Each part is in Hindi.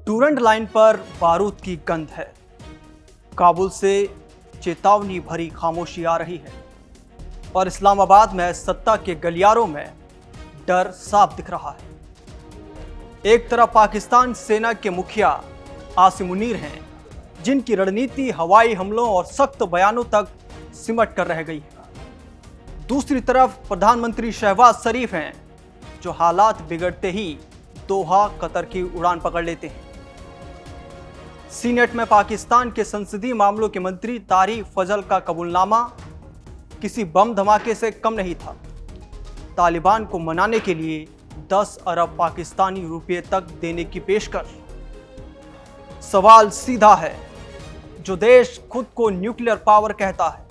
डूरंड लाइन पर बारूद की गंध है। काबुल से चेतावनी भरी खामोशी आ रही है और इस्लामाबाद में सत्ता के गलियारों में डर साफ दिख रहा है। एक तरफ पाकिस्तान सेना के मुखिया आसिम मुनीर हैं, जिनकी रणनीति हवाई हमलों और सख्त बयानों तक सिमट कर रह गई है। दूसरी तरफ प्रधानमंत्री शहबाज शरीफ हैं, जो हालात बिगड़ते ही दोहा कतर की उड़ान पकड़ लेते हैं। सीनेट में पाकिस्तान के संसदीय मामलों के मंत्री तारिक फजल का कबूलनामा किसी बम धमाके से कम नहीं था। तालिबान को मनाने के लिए 10 अरब पाकिस्तानी रुपये तक देने की पेशकश। सवाल सीधा है, जो देश खुद को न्यूक्लियर पावर कहता है,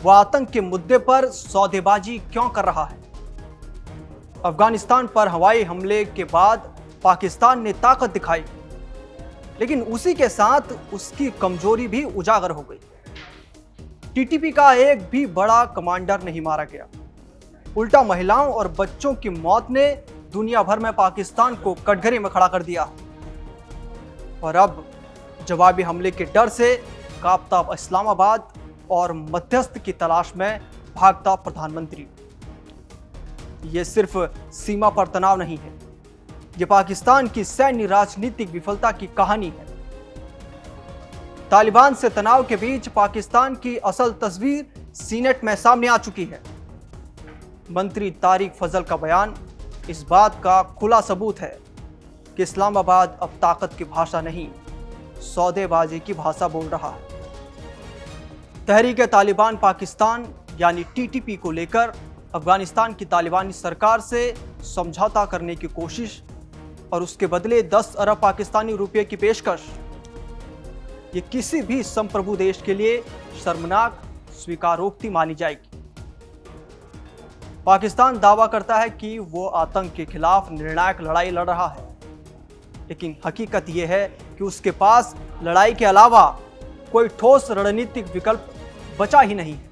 वह आतंक के मुद्दे पर सौदेबाजी क्यों कर रहा है? अफगानिस्तान पर हवाई हमले के बाद पाकिस्तान ने ताकत दिखाई, लेकिन उसी के साथ उसकी कमजोरी भी उजागर हो गई। टीटीपी का एक भी बड़ा कमांडर नहीं मारा गया, उल्टा महिलाओं और बच्चों की मौत ने दुनिया भर में पाकिस्तान को कटघरे में खड़ा कर दिया। और अब जवाबी हमले के डर से कांपता इस्लामाबाद और मध्यस्थ की तलाश में भागता प्रधानमंत्री। ये सिर्फ सीमा पर तनाव नहीं है, ये पाकिस्तान की सैन्य राजनीतिक विफलता की कहानी है। तालिबान से तनाव के बीच पाकिस्तान की असल तस्वीर सीनेट में सामने आ चुकी है। मंत्री तारिक फजल का बयान इस बात का खुला सबूत है कि इस्लामाबाद अब ताकत की भाषा नहीं, सौदेबाजी की भाषा बोल रहा है। तहरीक-ए-तालिबान पाकिस्तान यानी टीटीपी को लेकर अफगानिस्तान की तालिबानी सरकार से समझौता करने की कोशिश और उसके बदले 10 अरब पाकिस्तानी रुपये की पेशकश, ये किसी भी संप्रभु देश के लिए शर्मनाक स्वीकारोक्ति मानी जाएगी। पाकिस्तान दावा करता है कि वो आतंक के खिलाफ निर्णायक लड़ाई लड़ रहा है, लेकिन हकीकत यह है कि उसके पास लड़ाई के अलावा कोई ठोस रणनीतिक विकल्प बचा ही नहीं है।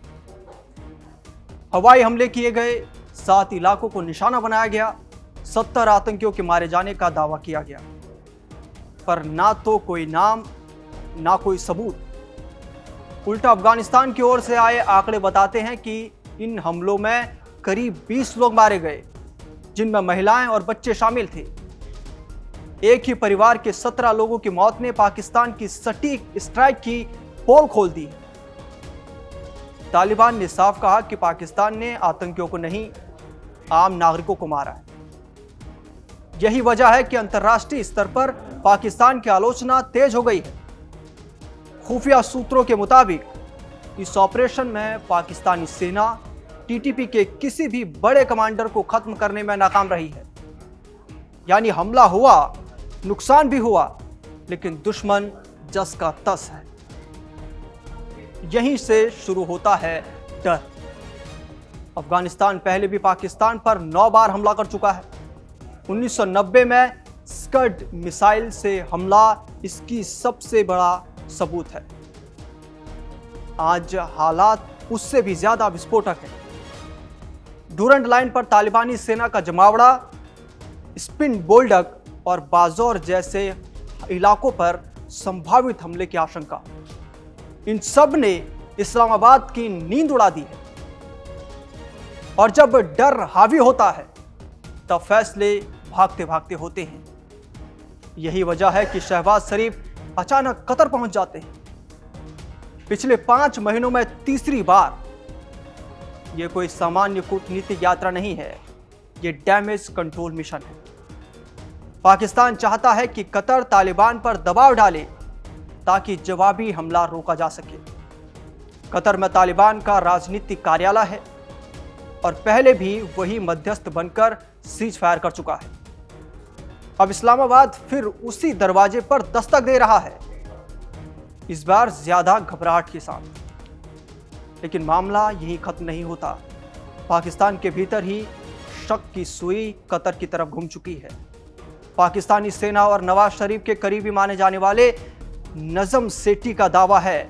हवाई हमले किए गए, 7 इलाकों को निशाना बनाया गया, 70 आतंकियों के मारे जाने का दावा किया गया, पर ना तो कोई नाम ना कोई सबूत। उल्टा अफगानिस्तान की ओर से आए आंकड़े बताते हैं कि इन हमलों में करीब 20 लोग मारे गए, जिनमें महिलाएं और बच्चे शामिल थे। एक ही परिवार के 17 लोगों की मौत ने पाकिस्तान की सटीक स्ट्राइक की पोल खोल दी। तालिबान ने साफ कहा कि पाकिस्तान ने आतंकियों को नहीं, आम नागरिकों को मारा है। यही वजह है कि अंतर्राष्ट्रीय स्तर पर पाकिस्तान की आलोचना तेज हो गई है। खुफिया सूत्रों के मुताबिक इस ऑपरेशन में पाकिस्तानी सेना टीटीपी के किसी भी बड़े कमांडर को खत्म करने में नाकाम रही है। यानी हमला हुआ, नुकसान भी हुआ, लेकिन दुश्मन जस का तस है। यहीं से शुरू होता है डर। अफगानिस्तान पहले भी पाकिस्तान पर 9 बार हमला कर चुका है। 1990 में स्कड मिसाइल से हमला इसकी सबसे बड़ा सबूत है। आज हालात उससे भी ज्यादा विस्फोटक है। डूरंड लाइन पर तालिबानी सेना का जमावड़ा, स्पिन बोल्डक और बाजौर जैसे इलाकों पर संभावित हमले की आशंका, इन सब ने इस्लामाबाद की नींद उड़ा दी है। और जब डर हावी होता है, तब फैसले भागते भागते होते हैं। यही वजह है कि शहबाज शरीफ अचानक कतर पहुंच जाते हैं। पिछले 5 महीनों में तीसरी बार। यह कोई सामान्य कूटनीतिक यात्रा नहीं है, यह डैमेज कंट्रोल मिशन है। पाकिस्तान चाहता है कि कतर तालिबान पर दबाव डाले ताकि जवाबी हमला रोका जा सके। कतर में तालिबान का राजनीतिक कार्यालय है और पहले भी वही मध्यस्थ बनकर सीज फायर कर चुका है। अब इस्लामाबाद फिर उसी दरवाजे पर दस्तक दे रहा है, इस बार ज्यादा घबराहट के साथ। लेकिन मामला यही खत्म नहीं होता। पाकिस्तान के भीतर ही शक की सुई कतर की तरफ घूम चुकी है। पाकिस्तानी सेना और नवाज शरीफ के करीबी माने जाने वाले नजम सेठी का दावा है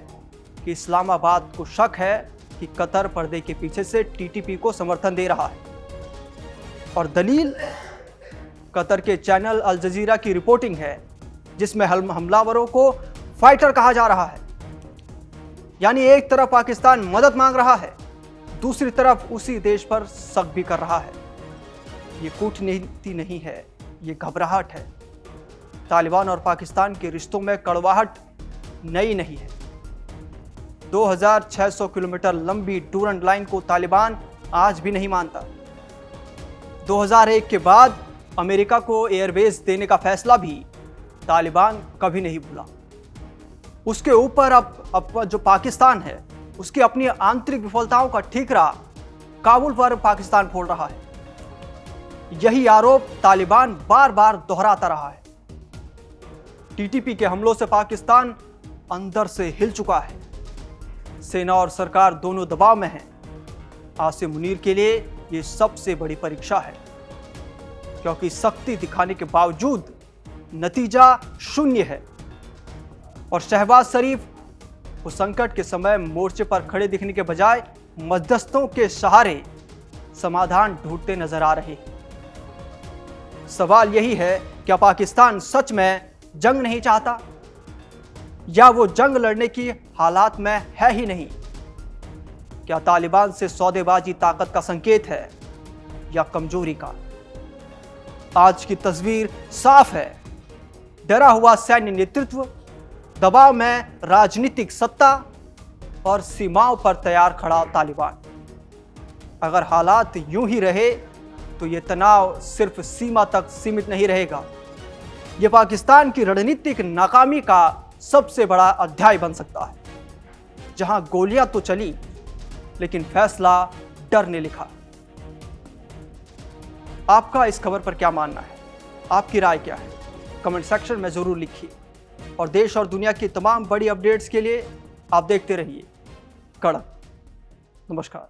कि इस्लामाबाद को शक है कि कतर पर्दे के पीछे से टीटीपी को समर्थन दे रहा है। और दलील कतर के चैनल अल जजीरा की रिपोर्टिंग है, जिसमें हमलावरों को फाइटर कहा जा रहा है। यानी एक तरफ पाकिस्तान मदद मांग रहा है, दूसरी तरफ उसी देश पर शक भी कर रहा है। ये कूटनीति नहीं है, ये घबराहट है। तालिबान और पाकिस्तान के रिश्तों में कड़वाहट नई नहीं है। 2600 किलोमीटर लंबी डूरंड लाइन को तालिबान आज भी नहीं मानता। 2001 के बाद अमेरिका को एयरबेस देने का फैसला भी तालिबान कभी नहीं भूला। उसके ऊपर अब जो पाकिस्तान है, उसकी अपनी आंतरिक विफलताओं का ठीकरा काबुल पर पाकिस्तान फोड़ रहा है। यही आरोप तालिबान बार बार दोहराता रहा है। टीटीपी के हमलों से पाकिस्तान अंदर से हिल चुका है। सेना और सरकार दोनों दबाव में हैं। आसिम मुनीर के लिए यह सबसे बड़ी परीक्षा है, क्योंकि शक्ति दिखाने के बावजूद नतीजा शून्य है। और शहबाज शरीफ उस संकट के समय मोर्चे पर खड़े दिखने के बजाय मध्यस्थों के सहारे समाधान ढूंढते नजर आ रहे हैं। सवाल यही है, क्या पाकिस्तान सच में जंग नहीं चाहता, या वो जंग लड़ने की हालात में है ही नहीं? क्या तालिबान से सौदेबाजी ताकत का संकेत है या कमजोरी का? आज की तस्वीर साफ है। डरा हुआ सैन्य नेतृत्व, दबाव में राजनीतिक सत्ता और सीमाओं पर तैयार खड़ा तालिबान। अगर हालात यूं ही रहे तो यह तनाव सिर्फ सीमा तक सीमित नहीं रहेगा। यह पाकिस्तान की रणनीतिक नाकामी का सबसे बड़ा अध्याय बन सकता है, जहां गोलियां तो चली लेकिन फैसला डर ने लिखा। आपका इस खबर पर क्या मानना है? आपकी राय क्या है? कमेंट सेक्शन में जरूर लिखिए। और देश और दुनिया की तमाम बड़ी अपडेट्स के लिए आप देखते रहिए कड़क। नमस्कार।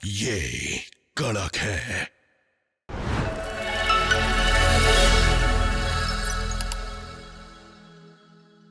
ये कड़क है।